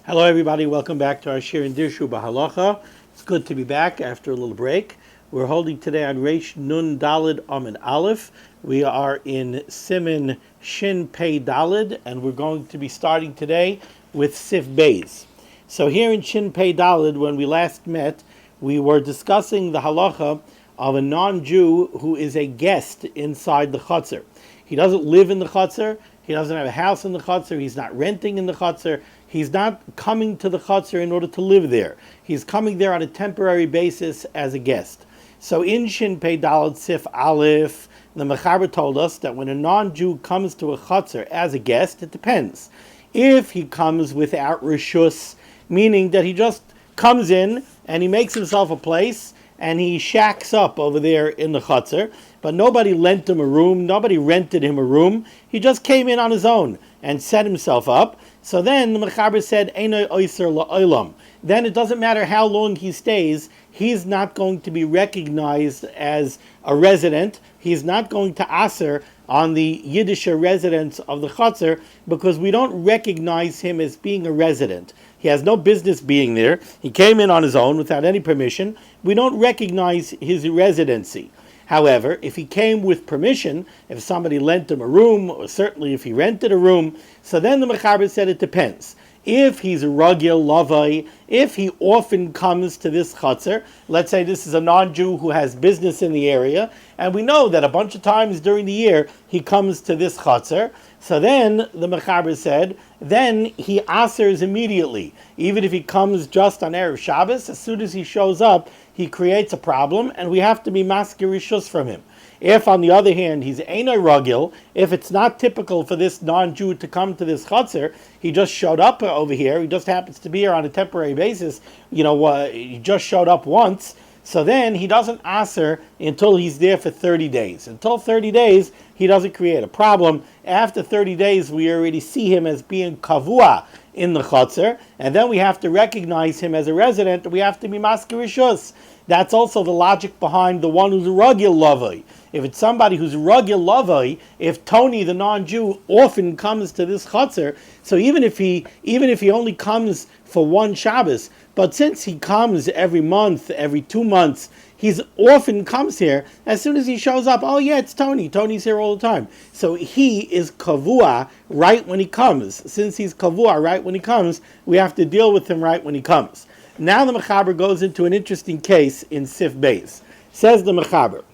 Hello everybody, welcome back to our Shir and Dirshu Bahalacha. It's good to be back after a little break. We're holding today on Reish Nun Dalid Amid Aleph. We are in Siman Shin Pei Dalid, and we're going to be starting today with Sif Beis. So here in Shin Pei Dalid, when we last met, we were discussing the halacha of a non-Jew who is a guest inside the chutzner. He doesn't live in the chutzner, he doesn't have a house in the chutzner, he's not renting in the chutzner, he's not coming to the chutzner in order to live there. He's coming there on a temporary basis as a guest. So in Shin Pei Daled Sif Aleph, the Mechaber told us that when a non-Jew comes to a chutzner as a guest, it depends. If he comes without rishus, meaning that he just comes in and he makes himself a place and he shacks up over there in the chutzner, but nobody lent him a room, nobody rented him a room, he just came in on his own and set himself up. So then the Mechaber said, Einoi Oyser La'olam. Then it doesn't matter how long he stays, he's not going to be recognized as a resident, he's not going to aser on the Yiddish residents of the chutzner because we don't recognize him as being a resident. He has no business being there. He came in on his own without any permission. We don't recognize his residency. However, if he came with permission, if somebody lent him a room, or certainly if he rented a room, so then the Mechaber said it depends. If he's a ragil lavai, if he often comes to this chutzner, let's say this is a non-Jew who has business in the area, and we know that a bunch of times during the year he comes to this chutzner, so then the Mechaber said, then he asers immediately. Even if he comes just on Erev Shabbos, as soon as he shows up, he creates a problem, and we have to be masker rishus from him. If, on the other hand, he's einay ragil, if it's not typical for this non-Jew to come to this chutzner, he just showed up over here, he just happens to be here on a temporary basis, he just showed up once, so then he doesn't aser until he's there for 30 days. Until 30 days, he doesn't create a problem. After 30 days, we already see him as being kavua in the chutzner, and then we have to recognize him as a resident, we have to be masker rishus. That's also the logic behind the one who's a ragil lavai. If it's somebody who's ragil lavai, if Tony, the non-Jew, often comes to this chutzner, so even if he only comes for one Shabbos, but since he comes every month, every 2 months, he's often comes here, as soon as he shows up, oh yeah, it's Tony. Tony's here all the time. So he is kavua right when he comes. Since he's kavua right when he comes, we have to deal with him right when he comes. Now the Mechaber goes into an interesting case in Sif Beis. Says the Mechaber,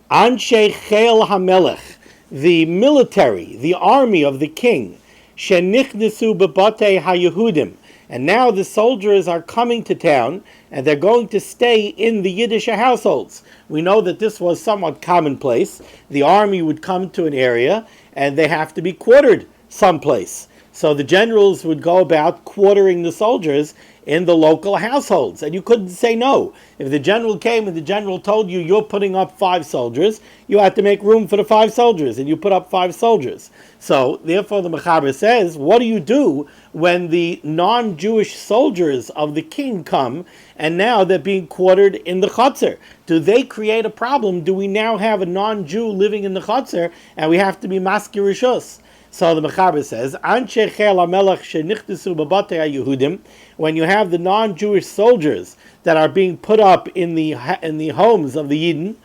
Anshe Cheil HaMelech, the military, the army of the king, Shenichnesu Bebate HaYehudim, and now the soldiers are coming to town, and they're going to stay in the Yiddish households. We know that this was somewhat commonplace. The army would come to an area, and they have to be quartered someplace. So the generals would go about quartering the soldiers in the local households, and you couldn't say no. If the general came and the general told you you're putting up 5 soldiers, you had to make room for the 5 soldiers, and you put up 5 soldiers. So therefore the Mechaber says, what do you do when the non-Jewish soldiers of the king come and now they're being quartered in the chutzner? Do they create a problem? Do we now have a non-Jew living in the chutzner and we have to be masker rishus? So the Mechaber says, Anshe Cheil HaMelech shenichnesu bebate HaYehudim, when you have the non-Jewish soldiers that are being put up in the homes of the Yidden,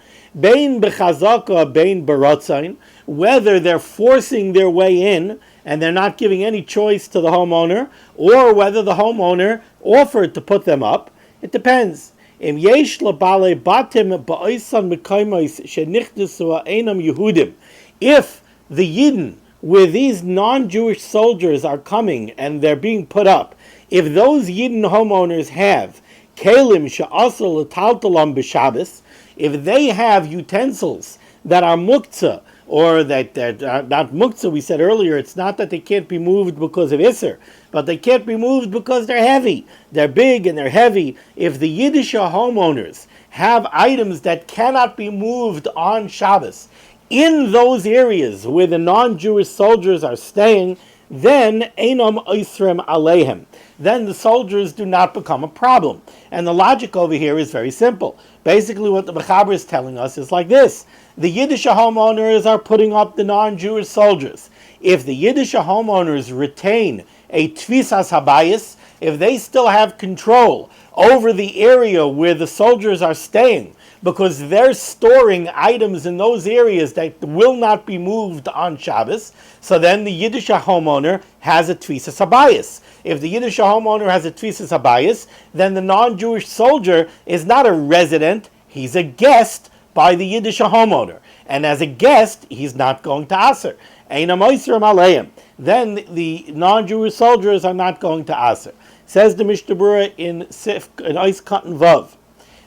bein bechazaka, bein baratzain, whether they're forcing their way in and they're not giving any choice to the homeowner, or whether the homeowner offered to put them up, it depends. Im yesh labale batim ba'oisan mekaymois shenichnesu einam Yehudim, if the Yidden where these non-Jewish soldiers are coming and they're being put up, if those Yidden homeowners have kelim she'asur l'taltalam b'Shabbos, if they have utensils that are muktzah, or that are not muktzah, we said earlier, it's not that they can't be moved because of Isser, but they can't be moved because they're heavy. They're big and they're heavy. If the Yiddish homeowners have items that cannot be moved on Shabbos, in those areas where the non-Jewish soldiers are staying, then Einam Oisrem Alehem. Then the soldiers do not become a problem. And the logic over here is very simple. Basically what the Mechaber is telling us is like this. The Yiddish homeowners are putting up the non-Jewish soldiers. If the Yiddish homeowners retain a tvisas habayis, if they still have control over the area where the soldiers are staying, because they're storing items in those areas that will not be moved on Shabbos, so then the Yiddish homeowner has a tvisas habayis. If the Yiddish homeowner has a tvisas habayis, then the non-Jewish soldier is not a resident, he's a guest by the Yiddish homeowner. And as a guest, he's not going to aser. Ein hamoisrim aleim. Then the non-Jewish soldiers are not going to aser. Says the Mishnah Berurah in Seif, in Ois Cotton Vav.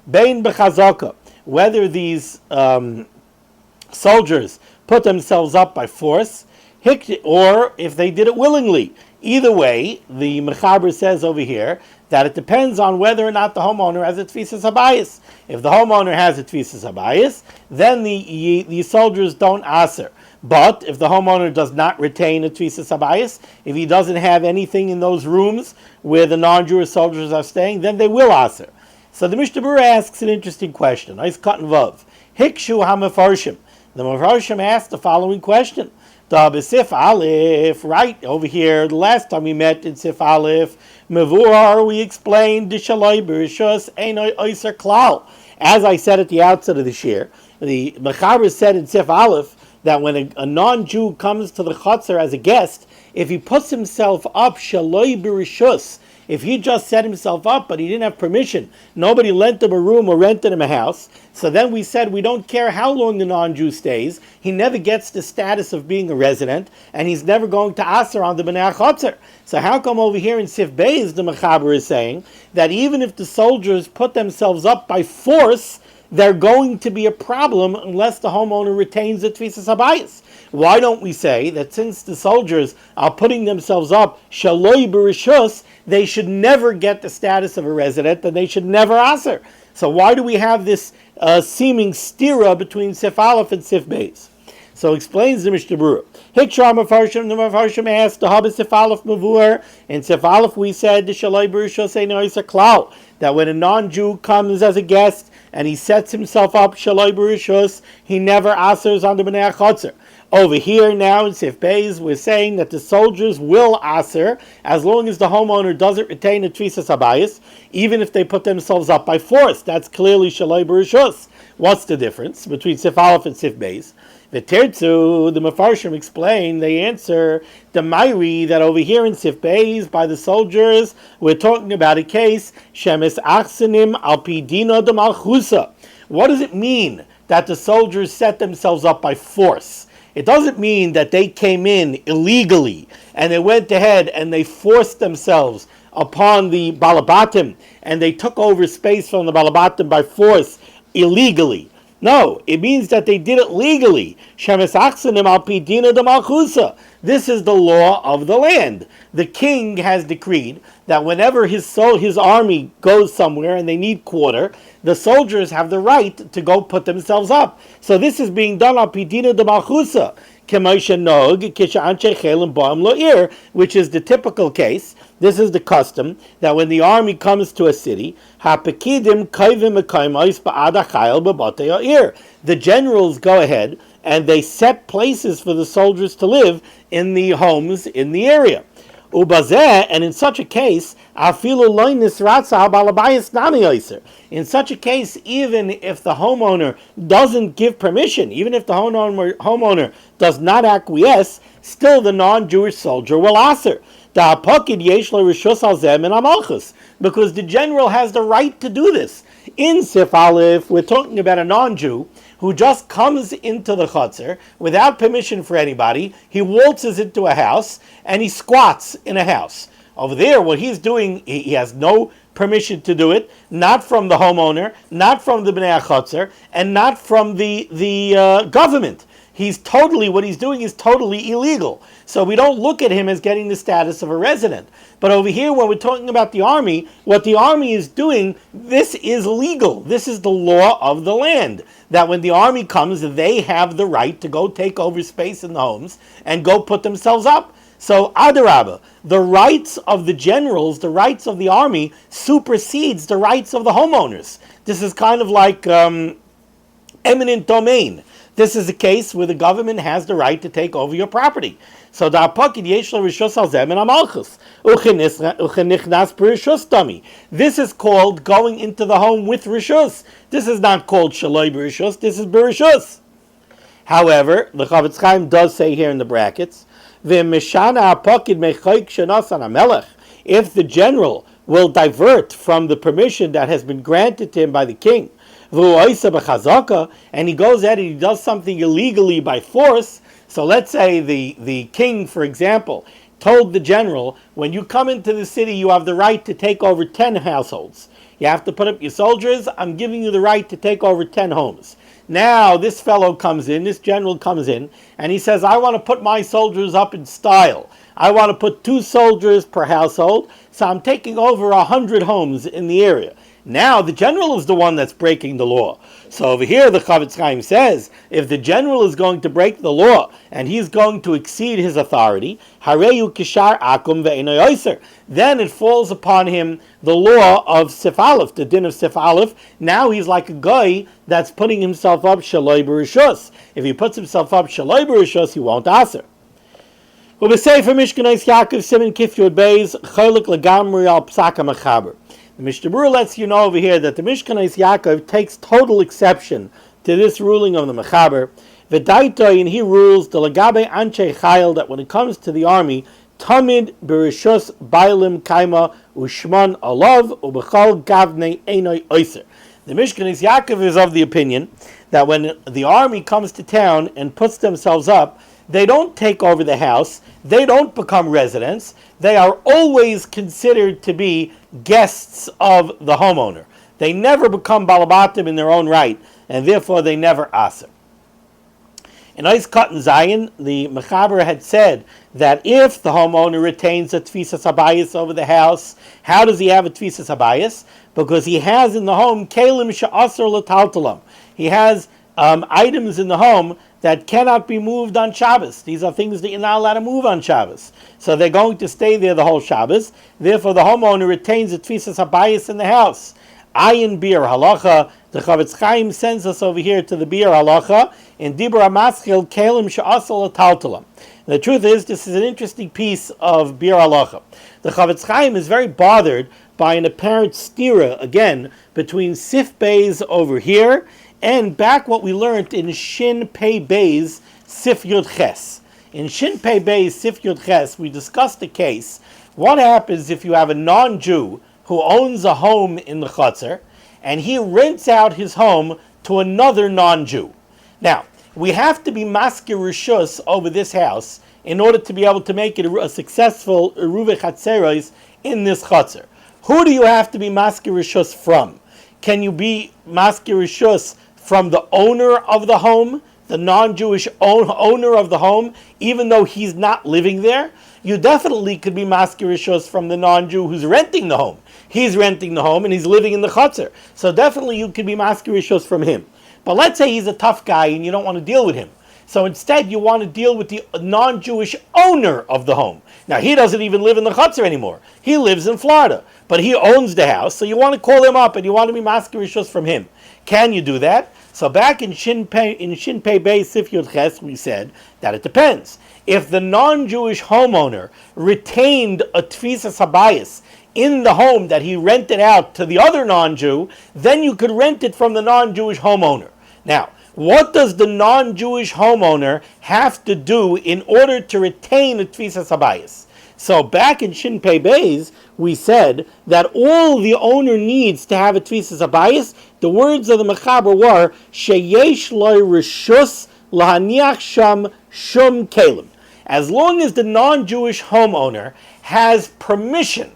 Bein b'chazaka. Whether these soldiers put themselves up by force, or if they did it willingly. Either way, the Mechaber says over here that it depends on whether or not the homeowner has a tvisas habayis. If the homeowner has a tvisas habayis, then the soldiers don't aser. But if the homeowner does not retain a tvisas habayis, if he doesn't have anything in those rooms where the non-Jewish soldiers are staying, then they will aser. So the Mishnah Berurah asks an interesting question. Ois Cotton Vav. Hikshu ha-mefarshim. The mefarshim asked the following question. Da b'sif aleph, right over here, the last time we met in Sif aleph, Mevurah, we explained, Dishaloi b'rishus einoi oiser klal. As I said at the outset of the shir, the Mechaber said in Sif aleph that when a non-Jew comes to the Chotzer as a guest, if he puts himself up, Shaloi b'rishus, if he just set himself up, but he didn't have permission, nobody lent him a room or rented him a house, so then we said we don't care how long the non-Jew stays, he never gets the status of being a resident, and he's never going to aser on the Bnei HaChotzer. So how come over here in Sif Beis, the Mechaber is saying that even if the soldiers put themselves up by force, they're going to be a problem unless the homeowner retains the tvisas habayis? Why don't we say that since the soldiers are putting themselves up shaloi b'rishus, they should never get the status of a resident, and they should never aser? So why do we have this seeming stira between Sif Aleph and Sif Beis? So explains the Mishnah Berurah. Hikshar Mefarshim, the Mefarshim asked, the Habit Sif Aleph Mavur. In Sif Aleph we said, the Shalai Berishos Einoi Oiser Klal, that when a non-Jew comes as a guest and he sets himself up Shalai Berishos, he never asers on the Bnei HaChotzer. Over here now in Sif Beis, we're saying that the soldiers will aser as long as the homeowner doesn't retain a tvisas habayis, even if they put themselves up by force. That's clearly Shalai Berishos. What's the difference between Sif Aleph and Sif Beis? The Tertzu, the Mefarshim explain, they answer the Mairi that over here in Sif Beis, by the soldiers, we're talking about a case, Shemes Achsenim al Pidina de Malchusa. What does it mean that the soldiers set themselves up by force? It doesn't mean that they came in illegally and they went ahead and they forced themselves upon the Balabatim and they took over space from the Balabatim by force illegally. No, it means that they did it legally. Shemes Achsenim al Pidina de Malchusa. This is the law of the land. The king has decreed that whenever his army goes somewhere and they need quarter, the soldiers have the right to go put themselves up. So this is being done al Pidina de Malchusa, which is the typical case. This is the custom that when the army comes to a city, the generals go ahead and they set places for the soldiers to live in the homes in the area. And in such a case, in such a case, even if the homeowner doesn't give permission, even if the homeowner does not acquiesce, still the non-Jewish soldier will aser. Because the general has the right to do this. In Sif Aleph, we're talking about a non-Jew who just comes into the Chotzer without permission for anybody. He waltzes into a house and he squats in a house. Over there, what he's doing, he has no permission to do it, not from the homeowner, not from the Bnei HaChotzer, and not from the government. What he's doing is totally illegal. So we don't look at him as getting the status of a resident. But over here, when we're talking about the army, what the army is doing, this is legal. This is the law of the land. That when the army comes, they have the right to go take over space in the homes and go put themselves up. So Adarabba, the rights of the generals, the rights of the army supersedes the rights of the homeowners. This is kind of like eminent domain. This is a case where the government has the right to take over your property. So the apakid yesh lo rishus al zeh min hamalchus uchenichnas b'rishus dami. This is called going into the home with rishus. This is not called shaloi b'rishus. This is b'rishus. However, the Chavetz Chaim does say here in the brackets, v'mishana apakid mechaik shenasan hamelech. If the general will divert from the permission that has been granted to him by the king, and he goes ahead and he does something illegally by force. So let's say the king, for example, told the general, when you come into the city, you have the right to take over 10 households. You have to put up your soldiers. I'm giving you the right to take over 10 homes. Now this fellow comes in, this general comes in, and he says, I want to put my soldiers up in style. I want to put 2 soldiers per household, so I'm taking over 100 homes in the area. Now the general is the one that's breaking the law. So over here the Chavetz Chaim says, if the general is going to break the law and he's going to exceed his authority, hareyu kishar akum ve'eno yoser, then it falls upon him the law of Seif Aleph, the din of Seif Aleph. Now he's like a guy that's putting himself up shaloi b'rishus. If he puts himself up shaloi b'rishus, he won't aser. Well, the Seif Mishnah Yaakov Siman Kif Yod Beis Cholik Lagamri Al Psaka Mechaber. The Mishnah Berurah lets you know over here that the Mishnah Yaakov takes total exception to this ruling of the Mechaber. V'daitoi, and he rules the Lagabe Anchei Chayil, that when it comes to the army, Tamid Berishus Bailim Kaima Ushman Alav Ubechal Gavnei Einoi Oiser. The Mishnah Yaakov is of the opinion that when the army comes to town and puts themselves up, they don't take over the house, they don't become residents, they are always considered to be guests of the homeowner. They never become balabatim in their own right, and therefore they never aser. In Eis Katan Zion, the Mechaber had said that if the homeowner retains a tfisas habayis over the house, how does he have a tfisas habayis? Because he has in the home kelim she'asar l'taltalam. He has items in the home that cannot be moved on Shabbos. These are things that you're not allowed to move on Shabbos. So they're going to stay there the whole Shabbos. Therefore, the homeowner retains a tfisas habayis in the house. Ayin bir halacha. The Chavetz Chaim sends us over here to the bir halacha in Dibur HaMaschil kelim she'asal l'taltalam. The truth is, this is an interesting piece of bir halacha. The Chavetz Chaim is very bothered by an apparent stira, again, between Sif Beis over here and back what we learned in Shin Pei Beis Sif Yud Ches. In Shin Pei Beis Sif Yud Ches, we discussed the case. What happens if you have a non-Jew who owns a home in the Chutzner, and he rents out his home to another non-Jew? Now, we have to be masker rishus over this house in order to be able to make it a successful Eruve Chatzeros in this Chutzner. Who do you have to be masker rishus from? Can you be masker rishus from the owner of the home, the non-Jewish owner of the home, even though he's not living there? You definitely could be masker rishus from the non-Jew who's renting the home. He's renting the home and he's living in the chutzner. So definitely you could be masker rishus from him. But let's say he's a tough guy and you don't want to deal with him. So instead you want to deal with the non-Jewish owner of the home. Now he doesn't even live in the chutzner anymore. He lives in Florida, but he owns the house. So you want to call him up and you want to be masker rishus from him. Can you do that? So back in Shin Pei Beis Sif Yud Ches, we said that it depends. If the non-Jewish homeowner retained a tfisas habayis in the home that he rented out to the other non-Jew, then you could rent it from the non-Jewish homeowner. Now, what does the non-Jewish homeowner have to do in order to retain a tfisas habayis? So back in Shin Pei Beis, we said that all the owner needs to have a tfisas habayis, the words of the Mechaber were, sheyesh loy rishus lahaniach sham shum kelim. As long as the non-Jewish homeowner has permission,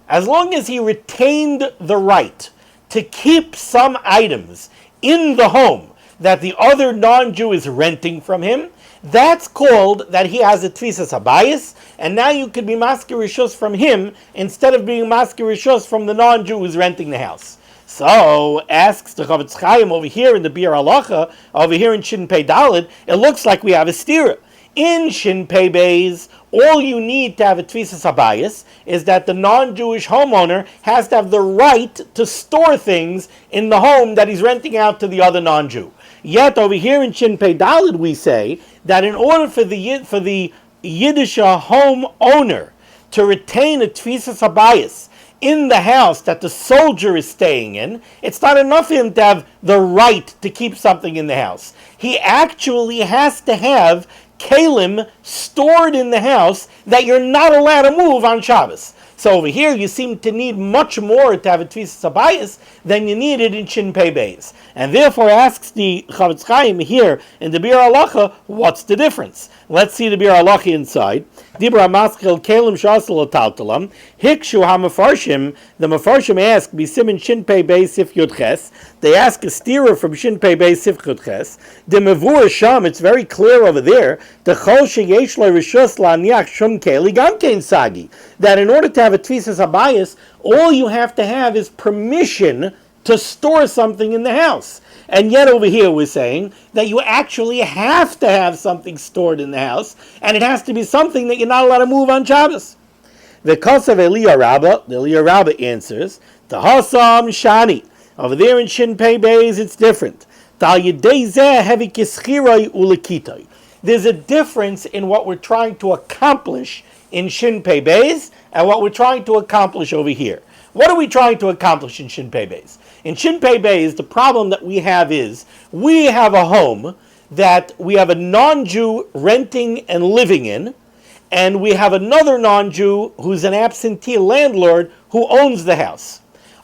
as long as he retained the right to keep some items in the home that the other non-Jew is renting from him, that's called that he has a tfisas habayis, and now you could be masker rishus from him instead of being masker rishus from the non-Jew who's renting the house. So, asks the Chavetz Chaim over here in the Bir Halacha, over here in Shin Pei Daled, it looks like we have a stira. In Shin Pei Beis, all you need to have a tfisas habayis is that the non-Jewish homeowner has to have the right to store things in the home that he's renting out to the other non-Jew. Yet over here in Shin Pei Daled we say that in order for the Yiddish homeowner to retain a tfisas habayis in the house that the soldier is staying in, it's not enough for him to have the right to keep something in the house. He actually has to have kalim stored in the house that you're not allowed to move on Shabbos. So over here, you seem to need much more to have a tfisas habayis than you needed in Shin Pei Beis. And therefore asks the Chavetz Chaim here in the Biur Halacha, what's the difference? Let's see the Biur Halacha inside. Dibra Maskil Kalim Shasel Taltalam, Hikshu HaMefarshim, the Mefarshim ask, Bisimin Shin Pei Beis Sif Yud Ches, they ask a steerer from Shin Pei Beis Sif Yud Ches, the Mevur Sham, it's very clear over there, the Chol Sheyesh Lo Rishus La'aniach Shum Keli Gam Kein Sagi, that in order to have a tfisas habayis, all you have to have is permission to store something in the house. And yet over here we're saying that you actually have to have something stored in the house, and it has to be something that you're not allowed to move on Shabbos. The Kosav Eliyah Rabbah, the Eliyah Rabbah answers, the Hasam Shani. Over there in Shin Pei Beis it's different. There's a difference in what we're trying to accomplish in Shin Pei Beis and what we're trying to accomplish over here. What are we trying to accomplish in Shin Pei Beis? In Shin Pei Beis, the problem that we have is we have a home that we have a non-Jew renting and living in, and we have another non-Jew who's an absentee landlord who owns the house.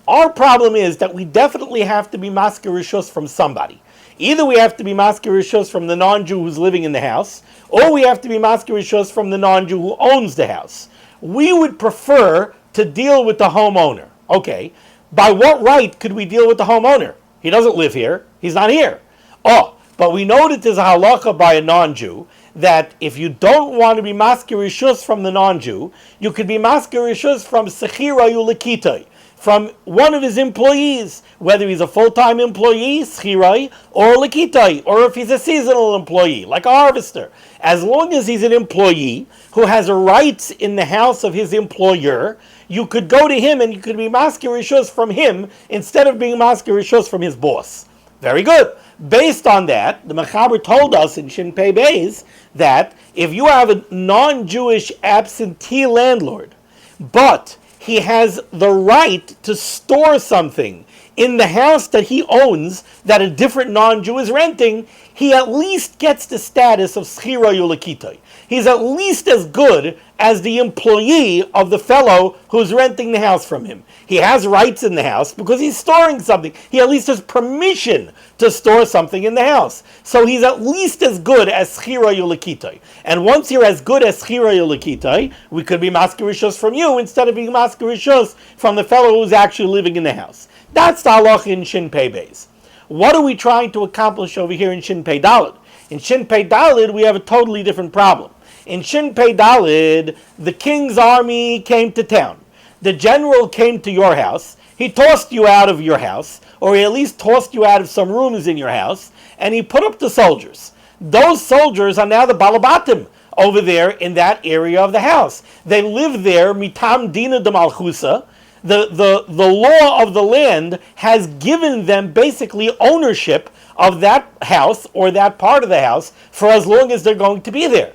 Our problem is that we definitely have to be masker rishus from somebody. Either we have to be masker rishus from the non-Jew who's living in the house, or we have to be masker rishus from the non-Jew who owns the house. We would prefer to deal with the homeowner. Okay, by what right could we deal with the homeowner? He doesn't live here. He's not here. Oh, but we know that there's a halacha by a non-Jew that if you don't want to be masker rishus from the non-Jew, you could be masker rishus from sechira ulekitai, from one of his employees, whether he's a full-time employee, schirai, or lekitai, or if he's a seasonal employee, like a harvester. As long as he's an employee who has rights in the house of his employer, you could go to him and you could be masker rishus from him instead of being masker rishus from his boss. Very good. Based on that, the Mechaber told us in Shin Pei Beis that if you have a non-Jewish absentee landlord, but he has the right to store something in the house that he owns that a different non-Jew is renting, he at least gets the status of schira yulekitai. He's at least as good as the employee of the fellow who's renting the house from him. He has rights in the house because he's storing something. He at least has permission to store something in the house. So he's at least as good as schira yulekitai. And once you're as good as schira yulekitai, we could be masker rishus from you instead of being masker rishus from the fellow who's actually living in the house. That's the halacha in Shin Pei Beis. What are we trying to accomplish over here in Shin Pei Daled? In Shin Pei Daled, we have a totally different problem. In Shin Pei Daled, the king's army came to town. The general came to your house. He tossed you out of your house, or he at least tossed you out of some rooms in your house, and he put up the soldiers. Those soldiers are now the balabatim over there in that area of the house. They live there, mitam dina de malchusa. The law of the land has given them basically ownership of that house or that part of the house for as long as they're going to be there.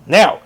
Now,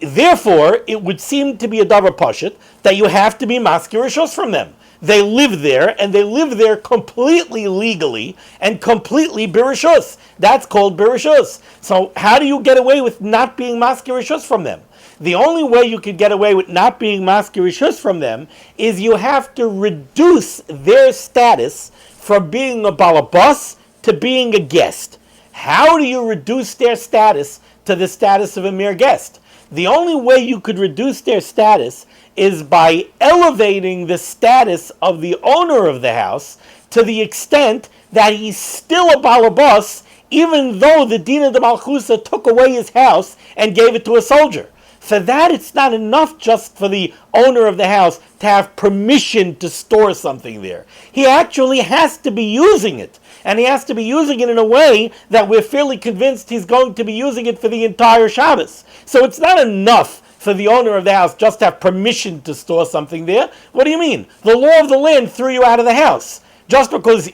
therefore, it would seem to be a davar pashut that you have to be masker rishus from them. They live there, and they live there completely legally and completely birishus. That's called birishus. So how do you get away with not being masker rishus from them? The only way you could get away with not being masker rishus from them is you have to reduce their status from being a balabas to being a guest. How do you reduce their status to the status of a mere guest? The only way you could reduce their status is by elevating the status of the owner of the house to the extent that he's still a balabas, even though the Dina de Malchusa took away his house and gave it to a soldier. For that, it's not enough just for the owner of the house to have permission to store something there. He actually has to be using it. And he has to be using it in a way that we're fairly convinced he's going to be using it for the entire Shabbos. So it's not enough for the owner of the house just to have permission to store something there. What do you mean? The law of the land threw you out of the house. Just because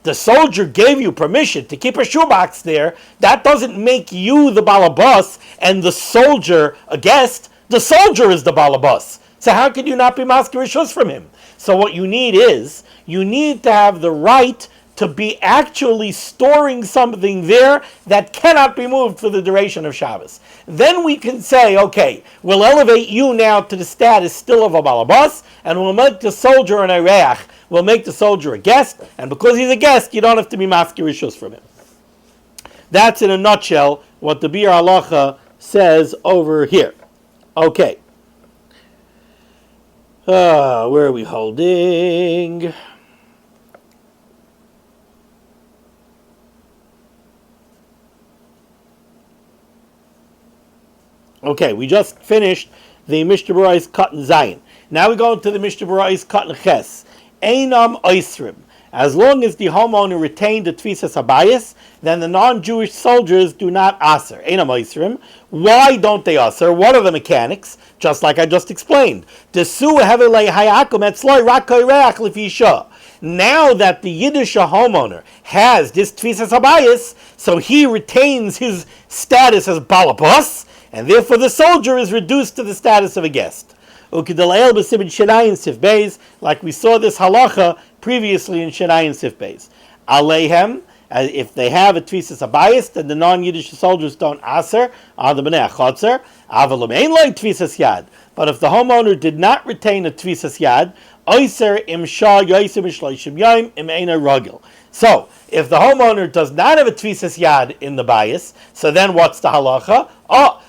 The soldier gave you permission to keep a shoebox there. That doesn't make you the balabas and the soldier a guest. The soldier is the balabas. So how could you not be masker rishus from him? So what you need to have the right to be actually storing something there that cannot be moved for the duration of Shabbos. Then we can say, okay, we'll elevate you now to the status still of a balabas, and we'll make the soldier an areach. We'll make the soldier a guest, and because he's a guest, you don't have to be masker rishus from him. That's in a nutshell what the Bir Halacha says over here. Okay. Where are we holding? Okay, we just finished the Mishnah Berurah's Katan Zayin. Now we go into the Mishnah Berurah's Katan Ches. Einam Oisrim. As long as the homeowner retained the Tfisas Habayis, then the non-Jewish soldiers do not aser. Einam Oisrim. Why don't they aser? What are the mechanics? Just like I just explained. Now that the Yiddish homeowner has this Tfisas Habayis, so he retains his status as balabas, and therefore the soldier is reduced to the status of a guest. Like we saw this halacha previously in Shenai and Sif Beis. Aleihem, if they have a tvisas habayis, then the non-Yiddish soldiers don't aser on the bnei achotzer. Avalum ein loy tvisas yad. But if the homeowner did not retain a tvisas yad, oiser im shah yoisim ishloishim yom im eina rogil. So, if the homeowner does not have a tvisas yad in the bayis, so then what's the halacha?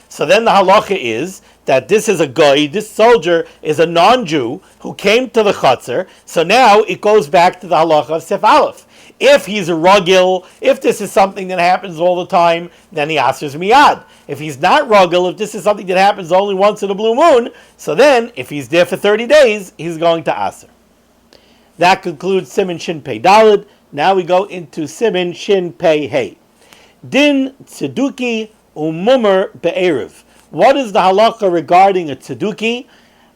So then the halacha is that this is a guy, this soldier is a non-Jew who came to the chutzner, so now it goes back to the halacha of Sef Aleph. If he's a rugil, if this is something that happens all the time, then he asers miyad. If he's not rugil, if this is something that happens only once in a blue moon, so then if he's there for 30 days, he's going to aser. That concludes Siman Shin Pei Daled. Now we go into Siman Shin Pei Hey. Din tzeduki umumar be'erev. What is the halacha regarding a tzeduki?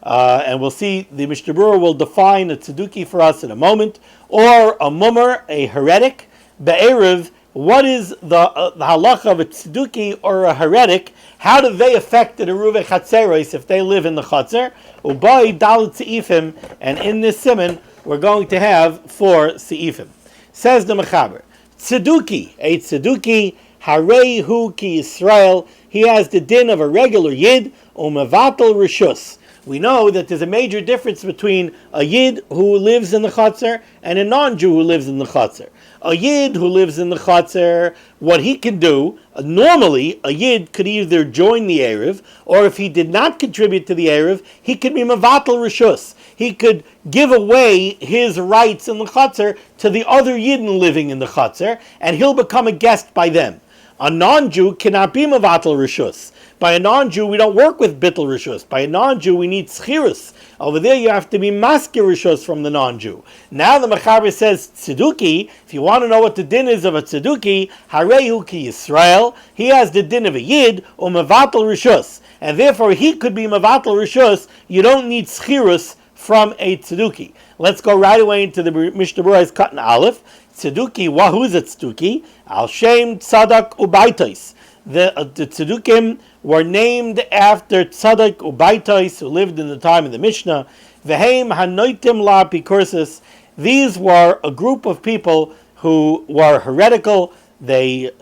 And we'll see, the Mishnah Berurah will define a tzeduki for us in a moment. Or a mumar, a heretic. Be'erev, what is the halacha of a tzeduki or a heretic? How do they affect the eruve chatzeros if they live in the chatzer? Ubai dalet seifim, and in this siman we're going to have 4 seifim. Says the Mechaber, tzeduki, a tzeduki, harehu ki Yisrael, he has the din of a regular yid, umevatel rishus. We know that there's a major difference between a yid who lives in the chutzner and a non-Jew who lives in the chutzner. A yid who lives in the chutzner, what he can do, normally a yid could either join the Erev, or if he did not contribute to the Erev, he could be mevatel rishus. He could give away his rights in the chutzner to the other yidden living in the chutzner, and he'll become a guest by them. A non-Jew cannot be mevatel rishus. By a non-Jew, we don't work with bittul rishus. By a non-Jew, we need schirus. Over there, you have to be masker rishus from the non-Jew. Now the Mechaber says tzeduki. If you want to know what the din is of a tzeduki, harehu ki Yisrael. He has the din of a yid or mevatel rishus, and therefore he could be mevatel rishus. You don't need schirus from a tzeduki. Let's go right away into the Mishnah Berurah's Katan Aleph. Tzeduki, who's a tzeduki? Al Shem Tzadak Ubaitais. The tzedukim were named after Tzadak Ubaitais, who lived in the time of the Mishnah. Vehem Hanoitim La Apikursis. These were a group of people who were heretical. They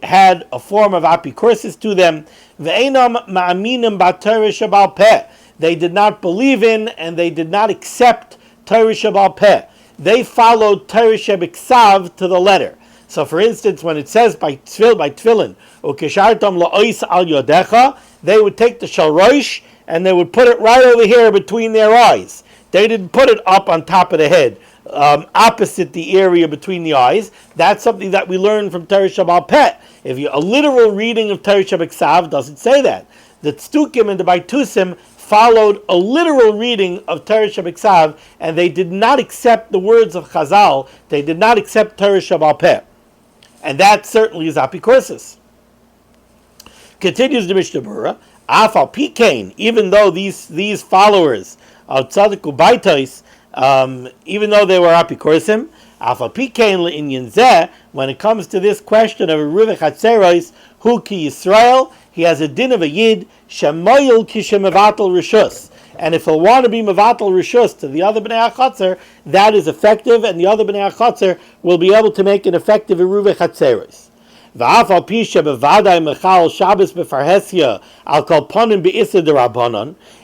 had a form of apikursis to them. Ve'enam ma'aminim b'Torah shebal peh. They did not believe in and they did not accept Torah shebal peh. They followed Torah shebiksav to the letter. So, for instance, when it says by tefillin, ukishartam la'ois al yodecha, they would take the shalrosh and they would put it right over here between their eyes. They didn't put it up on top of the head, opposite the area between the eyes. That's something that we learn from Torah Shebal Peh. A literal reading of Torah Shebiksav doesn't say that. The Tzdukim and the Baitusim followed a literal reading of Torah Shebiksav, and they did not accept the words of Chazal. They did not accept Torah Shebal Peh. And that certainly is apikursis. Continues the Mishnah Berurah, Afal Pikain, even though these followers of Tzadik Ubaitais, even though they were apikursim, When it comes to this question of a Ruvich Hatzeros, who ki Yisrael, he has a din of a Yid, Shemoyel ki Shemavatal Rishus. And if he'll want to be Mavatal Rishus to the other Bnei HaChatzer, that is effective, and the other Bnei HaChatzer will be able to make an effective Ruvich Hatzeros.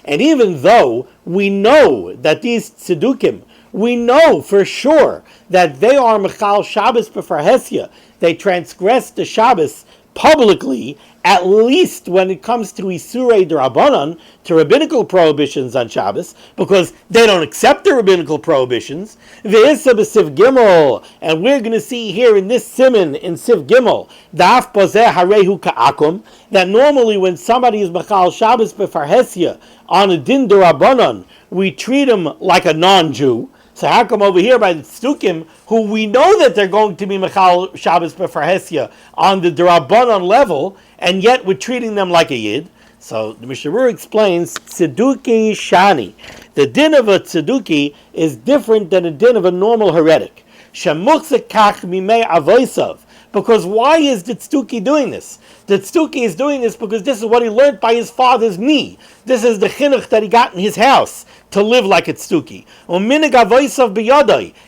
And even though we know that these tzedukim, we know for sure that they are Mechal Shabbos b'farhesia, they transgress the Shabbos publicly, at least when it comes to Isurei D'Rabbanan, to rabbinical prohibitions on Shabbos, because they don't accept the rabbinical prohibitions. Ve'isa b'Siv Gimel, and we're going to see here in this Siman, in Siv Gimel, Daf Pozeh Harehu Ka'akum, that normally when somebody is Mechal Shabbos b'farhesia on a Din D'Rabbanan, we treat him like a non-Jew. So how come over here by the Tzedukim, who we know that they're going to be Mechal Shabbos b'farhesia on the D'Rabbanan level, and yet we're treating them like a Yid? So the Mishnah Berurah explains, Tzeduki Shani. The din of a Tzeduki is different than a din of a normal heretic. Shemuchzek kach mimei avoisav. Because why is the Tzeduki doing this? The Tzeduki is doing this because this is what he learned by his father's knee. This is the chinuch that he got in his house, to live like a Tzeduki.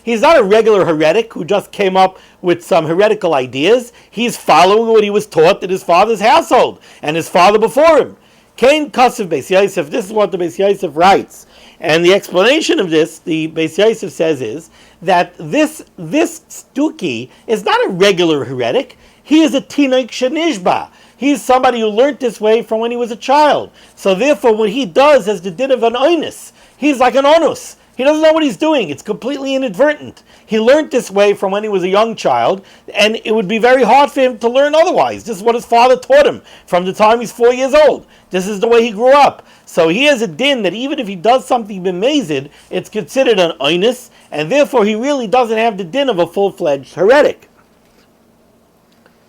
He's not a regular heretic who just came up with some heretical ideas. He's following what he was taught in his father's household and his father before him. Kain Kasev Beis Yosef, this is what the Beis Yosef writes. And the explanation of this, the Beis Yosef says, is that this Tzeduki is not a regular heretic. He is a Tinoik Shenishba. He's somebody who learned this way from when he was a child. So therefore, what he does is the din of an oinus. He's like an onus. He doesn't know what he's doing. It's completely inadvertent. He learned this way from when he was a young child, and it would be very hard for him to learn otherwise. This is what his father taught him from the time he's 4 years old. This is the way he grew up. So he has a din that even if he does something b'mezid, it's considered an oinus, and therefore he really doesn't have the din of a full-fledged heretic.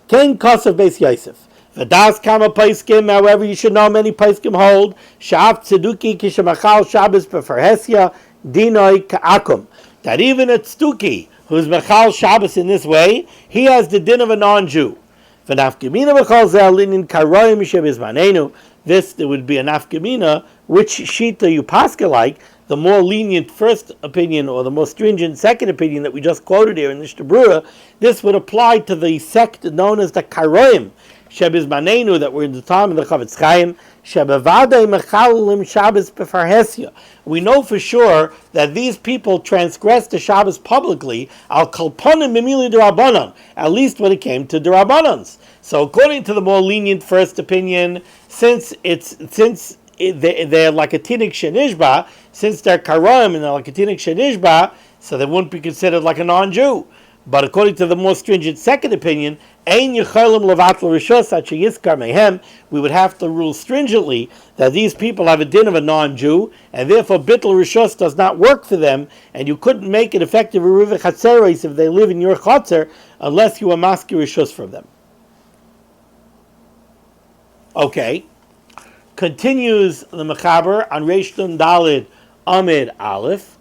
Ken Kasev Beis Yosef. V'das kama paiskim, however, you should know many paiskim hold, sha'af tzeduki kishemachal Shabbos b'farhesia dinoi ka'akum. That even a tzeduki, who's machal Shabbos in this way, he has the din of a non-Jew. V'nafgemina v'chol zeh linin karoim shebizmanenu. This, there would be a nafgemina, which shita you paska like, the more lenient first opinion or the more stringent second opinion that we just quoted here in Mishnah Berurah, this would apply to the sect known as the karoim shebizmanenu, that were in the time of the Chavetz Chaim, shebevadei mechalim Shabbos b'farhesia. We know for sure that these people transgressed the Shabbos publicly, al kalponim b'mili d'Rabbanan, at least when it came to d'Rabbanans. So according to the more lenient first opinion, since they're like a tinik shenishba, since they're karam and they're like a tinik shenishba, so they wouldn't be considered like a non-Jew. But according to the more stringent second opinion, ein yecholim levatl rishos ad sheyiskar mehem, we would have to rule stringently that these people have a din of a non-Jew, and therefore bittul rishos does not work for them, and you couldn't make it effective Ruvich Hatzeros if they live in your chatzer unless you amaski rishos from them. Okay, continues the Mechaber on Reish Nun Daled Amid Aleph,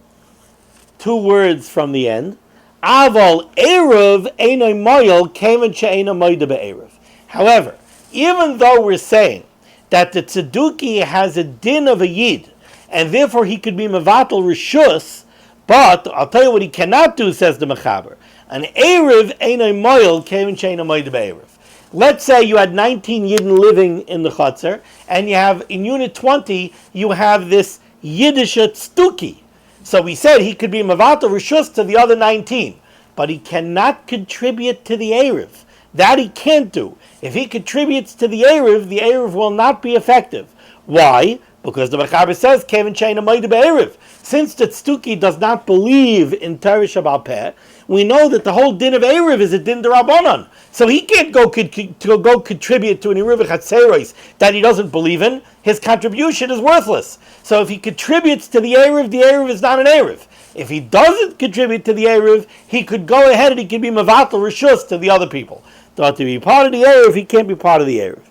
2 words from the end. Aval Erev Einay Moyel Kaven She'ena Moida Be'erev. However, even though we're saying that the Tzeduki has a din of a Yid, and therefore he could be Mevatel Rishus, but I'll tell you what he cannot do, says the Mechaber. An Erev Einay Moyel Kaven She'ena Moida Be'erev. Let's say you had 19 Yidden living in the Chutzner, and you have, in Unit 20, you have this Yiddish Tzeduki. So we said he could be Mavatal Rishus to the other 19, but he cannot contribute to the Erev. That he can't do. If he contributes to the Erev will not be effective. Why? Because the Mechaber says, Kevin She'ena Moida Be'erev. Since the Tzeduki does not believe in Torah Shabbal Peh, we know that the whole din of Erev is a din d'Rabbanan. So he can't go contribute to an Ruvich Hatzeros that he doesn't believe in. His contribution is worthless. So if he contributes to the Erev is not an Erev. If he doesn't contribute to the Erev, he could go ahead and he could be Mavatal Rishus to the other people. Thought to be part of the Erev, he can't be part of the Erev.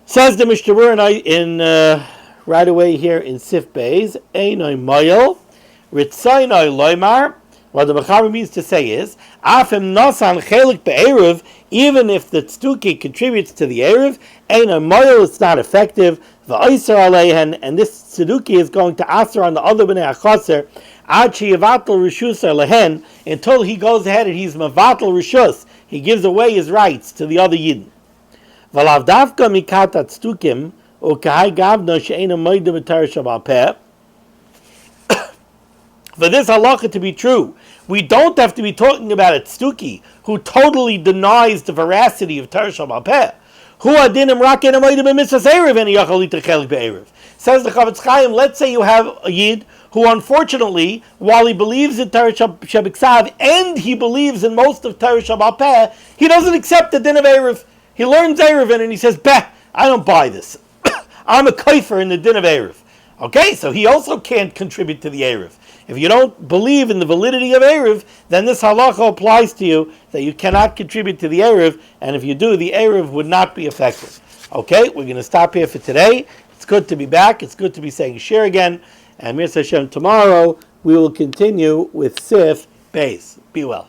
Says the Mishnah Berurah in right away here in Sif Beis, Einay Moyel, Ritzaynay Loymar, What the Mechaber means to say is, Afim Nosan Chelik Be'eruv, even if the Tztuki contributes to the Eruv, Ein Amoyel, it's not effective, V'Oiser Aleihen, and this Tzeduki is going to Aser on the other B'nei HaChoser, Ad She'Yevatel Rishus Lehen, until he goes ahead and he's Mevatel Rishus, he gives away his rights to the other Yidden. V'lav Davka Mikat Tztukim, U'Kahai Gavno She'ein Amoyde B'Tar Shabal Peh. For this halacha to be true, we don't have to be talking about a tztuki who totally denies the veracity of Torah Shabal Peh. Who adinim raken amoyde b'mitzvahs erev and yachal yitchelik be'erev. Says the Chavetz Chaim, let's say you have a yid who unfortunately, while he believes in Torah Shabiksav and he believes in most of Torah Shabal Peh, he doesn't accept the din of erev. He learns erev and he says, "Beh, I don't buy this. I'm a kaifer in the din of erev." Okay, so he also can't contribute to the erev. If you don't believe in the validity of Erev, then this halacha applies to you, that you cannot contribute to the Erev, and if you do, the Erev would not be effective. Okay, we're going to stop here for today. It's good to be back. It's good to be saying share again. And Mir Hashem, tomorrow we will continue with Seif Beis. Be well.